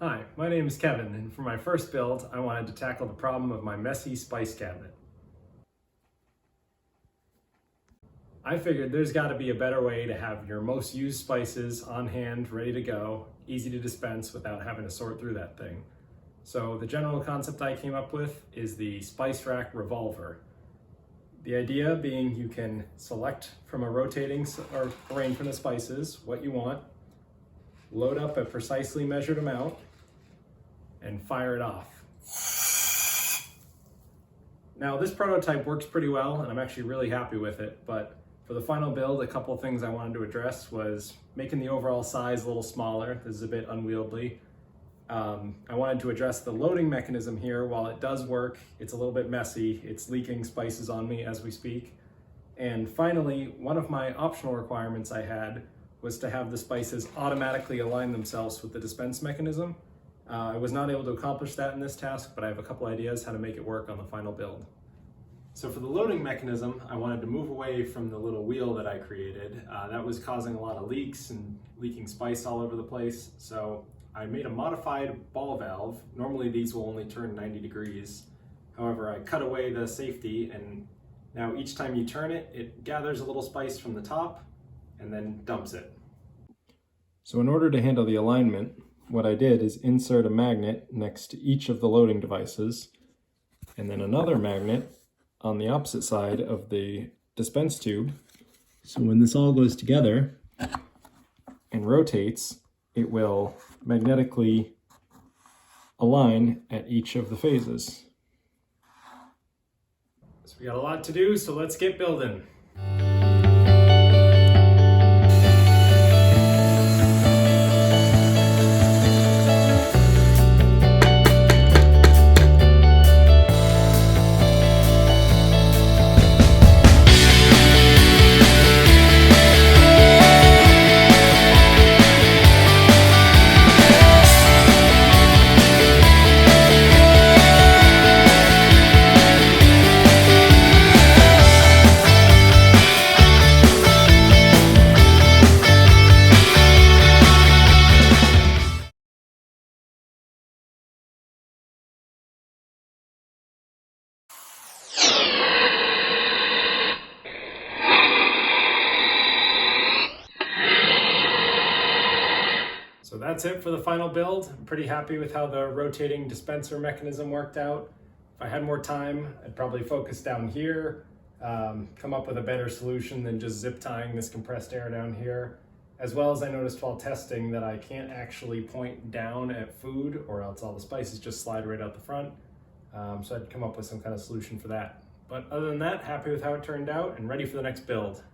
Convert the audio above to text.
Hi, my name is Kevin, and for my first build, I wanted to tackle the problem of my messy spice cabinet. I figured there's got to be a better way to have your most used spices on hand, ready to go, easy to dispense without having to sort through that thing. So the general concept I came up with is the Spice Rack Revolver. The idea being you can select from a rotating or arrangement of spices what you want, load up a precisely measured amount, and fire it off. Now this prototype works pretty well and I'm actually really happy with it, but for the final build, a couple of things I wanted to address was making the overall size a little smaller. This is a bit unwieldy. I wanted to address the loading mechanism here. While it does work, it's a little bit messy. It's leaking spices on me as we speak. And finally, one of my optional requirements I had was to have the spices automatically align themselves with the dispense mechanism. I was not able to accomplish that in this task, but I have a couple ideas how to make it work on the final build. So for the loading mechanism, I wanted to move away from the little wheel that I created. That was causing a lot of leaks and leaking spice all over the place. So I made a modified ball valve. Normally these will only turn 90 degrees. However, I cut away the safety, and now each time you turn it, it gathers a little spice from the top and then dumps it. So in order to handle the alignment, what I did is insert a magnet next to each of the loading devices, and then another magnet on the opposite side of the dispense tube. So when this all goes together and rotates, it will magnetically align at each of the phases. So we got a lot to do, so let's get building. So that's it for the final build. I'm pretty happy with how the rotating dispenser mechanism worked out. If I had more time, I'd probably focus down here, come up with a better solution than just zip tying this compressed air down here. As well as I noticed while testing that I can't actually point down at food, or else all the spices just slide right out the front. So I'd come up with some kind of solution for that. But other than that, happy with how it turned out and ready for the next build.